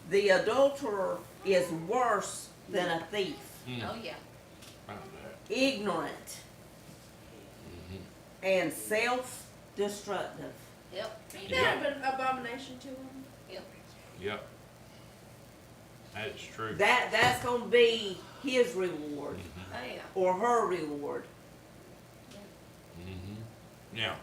The adulterer is worse than a thief. Oh, yeah. about that. Ignorant and self-destructive. Yep. Ain't that an abomination to him? Yep. Yep. That is true. That's gonna be his reward Oh, yeah. or her reward. Now,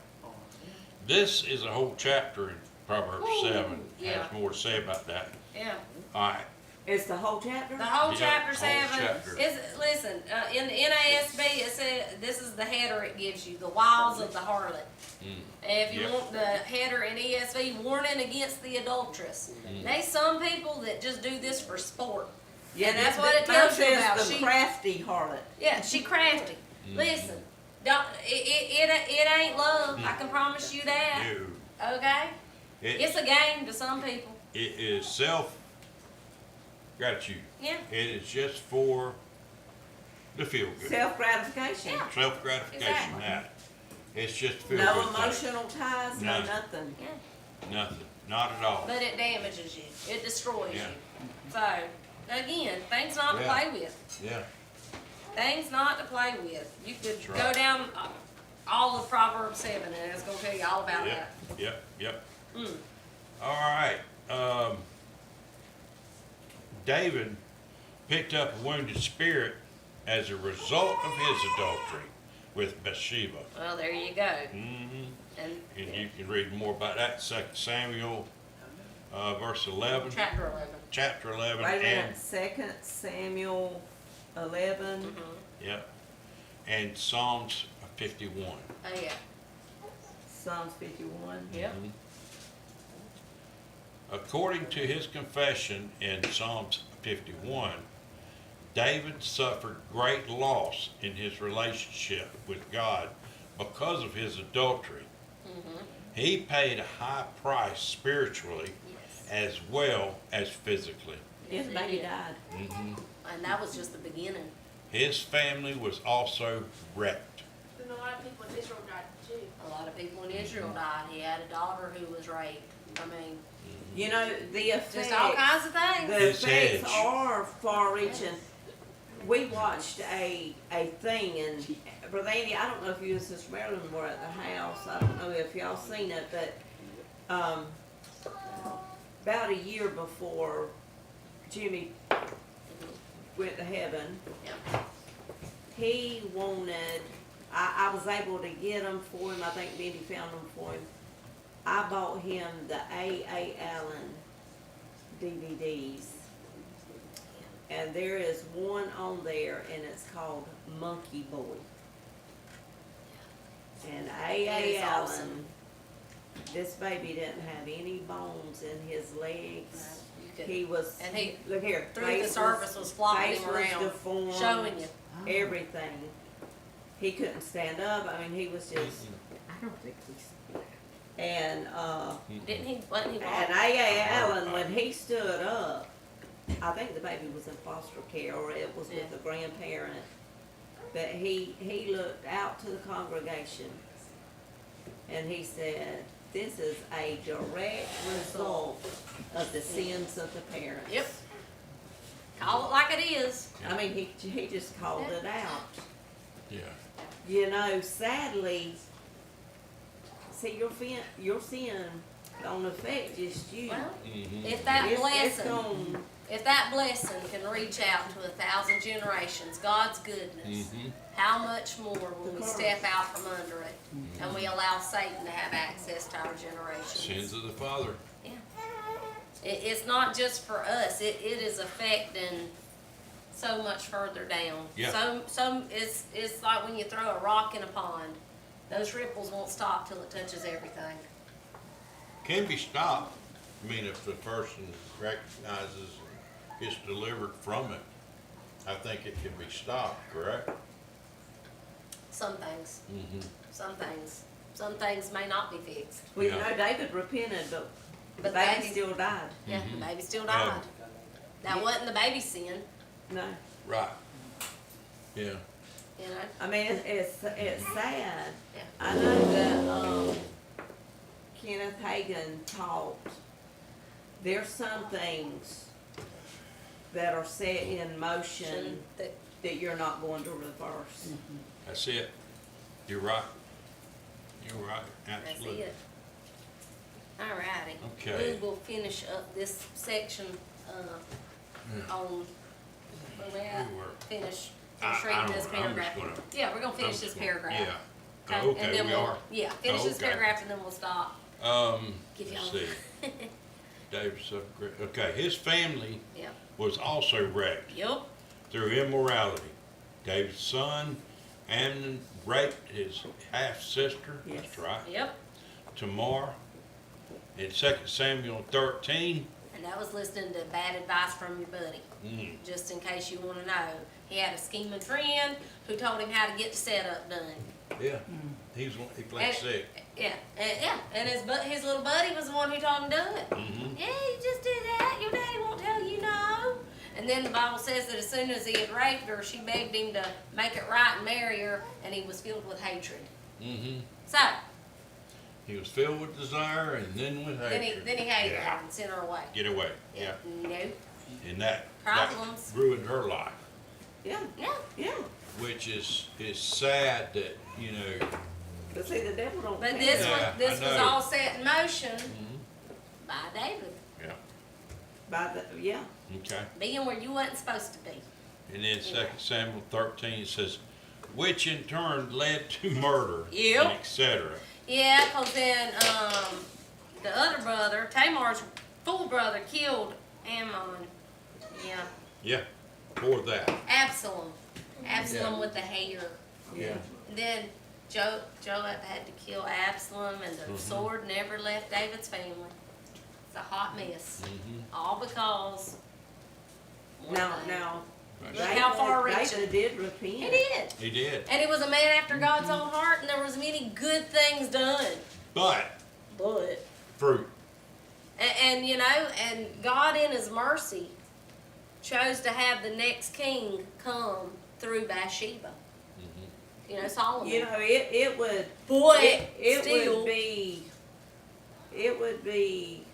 this is a whole chapter in Proverbs Ooh, 7. yeah. Has more to say about that. Yeah. All right. It's the whole chapter? The whole Yeah, chapter whole 7 chapter. is, listen, in the NASB, it said, this is the header it gives you, the wiles of the harlot. And if you Yep. want the header in ESV, warning against the adulteress. There's some people that just do this for sport. And that's what it tells you Mine about. says the She- crafty harlot. Yeah, she crafty. Listen, don't, it ain't love, I can promise you that, No. okay? It, It's a game to some people, it is self-gratitude. yeah. It is just for the feel good. Self-gratification. Yeah. Self-gratification, Exactly. that. It's just a feel No good thing. emotional ties, no No. nothing. Nothing. Not at all. But it damages you, it destroys Yeah. you. So, again, things not to Yeah. play with. Yeah. Things not to play with. You could That's go right. down all of Proverbs 7 and it's gonna tell you all about Yep. Yep. Yep. that. Mm. All right. David picked up a wounded spirit as a result of his adultery with Bathsheba. Well, there you go. hmm And And you can read more about that in 2 Samuel, verse 11, chapter 11. chapter 11, Wait a and minute, 2 Samuel 11. Mhm. yep, and Psalms 51. Oh, yeah. Psalms 51. Yep. According to his confession in Psalms 51, David suffered great loss in his relationship with God because of his adultery. He paid a high price spiritually Yes. as well as physically. His Yes, baby it did. died. And that was just the beginning. His family was also wrecked. And a lot of people in Israel died too. A lot of people in Israel died. He had a daughter who was raped. I mean, You know, the effects. just all kinds of things. The His effects edge. are far-reaching. We watched a thing, and Brother Andy, I don't know if you and Sister Marilyn were at the house. I don't know if y'all seen it, but about a year before Jimmy went to heaven, Yeah. he wanted. I was able to get them for him. I think Bendy found them for him. I bought him the A. Allen DVDs. And there is one on there, and it's called Monkey Boy. And That A. is Allen, awesome. this baby didn't have any bones in his legs. You could, He was, and he, look here, through the face service, was flopping face him was around, deformed, showing you. everything. He couldn't stand up. I mean, he was just, I don't think he's. and Didn't he, wasn't he And walk? A. Allen, when he stood up, I think the baby was in foster care or it was with Yeah. a grandparent. But he looked out to the congregation and he said, this is a direct result of the sins of the parents. Yep. Call it like it is. I mean, he just called it out. Yeah. You know, sadly, see, your sin don't affect just you. Well, Mhm. if that It's blessing, gonna- if that blessing can reach out to 1,000 generations, God's goodness, how much more when we The step out from under it and we allow Satan to have access to our generations? Sins of the father. Yeah. It's not just for us, it is affecting so much further down. Yeah. So it's like when you throw a rock in a pond. those ripples won't stop till it touches everything. Can be stopped. I mean, if the person recognizes it's delivered from it, I think it can be stopped, correct? Some things, Mm-hmm. some things may not be fixed. Well, you Yeah. know, David repented, but the But baby baby- still died. Yeah, Mhm. the baby still died. That Yeah. wasn't the baby's sin, No, Right. Yeah. you know? I mean, it's sad. Yeah. I know that, Kenneth Hagin taught, there's some things that are set in motion That- that you're not going to reverse. That's it. You're right. You're right. That's Absolutely. it. Alrighty. Okay. We will finish up this section, on, when we at, We were- finish I reading don't this know. I'm paragraph. just gonna. Yeah, we're gonna finish I'm this just gonna- paragraph. Yeah. Okay, Oh, okay, and then we we'll- are. Yeah, finish Oh, this okay. paragraph and then we'll stop. Give y'all- see. David suffered great. Okay, his family Yep, was also wrecked yep, through immorality. David's son Amnon raped his half-sister. That's Yes. right. yep. Tamar. In 2 Samuel 13. And that was listening to bad advice from your buddy, Mm, just in case you wanna know. He had a scheming friend who told him how to get the setup done. yeah. He played And- sick. And his little buddy was the one who told him to do it. Mm-hmm. Yeah, you just do that. Your daddy won't tell you no. And then the Bible says that as soon as he had raped her, she begged him to make it right and marry her, and he was filled with hatred. Mm-hmm. So He was filled with desire and then with hatred. then he hated Yeah. her and sent her away. Get away. Yeah. Nope. And that Problems. ruined her life, Yeah, Yeah. yeah. which is sad that, you know. But see, the devil don't But care. this Yeah, one, this I was know. all set in motion Mhm. by David, Yeah. By the, yeah, Okay. being where you wasn't supposed to be. And then 2 Samuel 13 says, which in turn led to murder, Yep. and etc. Yeah, 'cause then the other brother, Tamar's full brother, killed Ammon. Yeah, Yeah. For that. Absalom. Absalom Yeah. with the hair. yeah. And then Joab had to kill Absalom, and the Mhm. sword never left David's family. It's a hot mess. Mm-hmm. All because. one Now, thing. now, Right. Look how far David reaching. did repent. He did. He did. And he was a man after God's own heart, and there was many good things done. But But. fruit. And you know, and God in His mercy chose to have the next king come through Bathsheba. Mm-hmm. You know, Solomon. You know, it would, Boy, it still. would be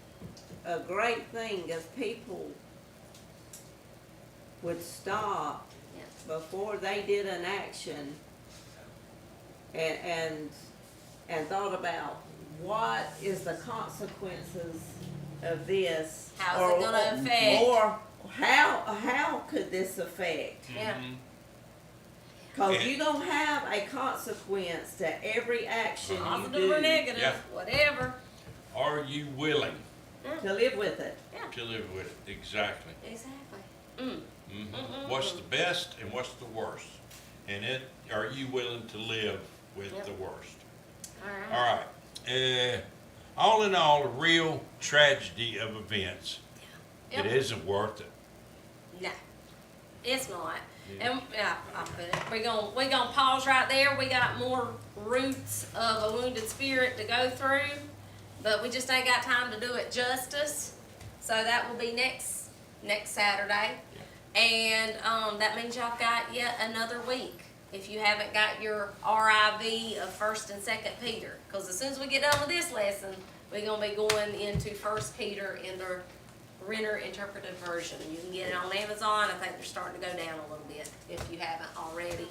a great thing if people would stop Yeah. before they did an action and thought about what is the consequences of this. How's it gonna affect? Or how could this affect? Yeah. Mm-hmm. Cause And- you don't have a consequence to every action you Positive or do negative, Yeah. whatever. Are you willing to live with it. to live with it? Exactly. Exactly. Mm-hmm. Mm-mm. What's the best and what's the worst? And are you willing to live with Yep. the worst? Alright. All right. All in all, a real tragedy of events. Yep. It isn't worth it. No, it's not. Yeah. And yeah, I'll put it. We're gonna pause right there. We got more roots of a wounded spirit to go through, but we just ain't got time to do it justice. So that will be next Saturday, and that means y'all got yet another week. If you haven't got your RIV of 1st and 2nd Peter, because as soon as we get done with this lesson, we're gonna be going into 1st Peter in the Renner Interpretive Version. You can get it on Amazon. I think they're starting to go down a little bit if you haven't already.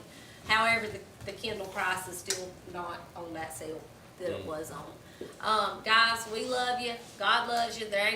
However, the Kindle price is still not on that sale that it was on. Guys, we love you. God loves you. There ain't a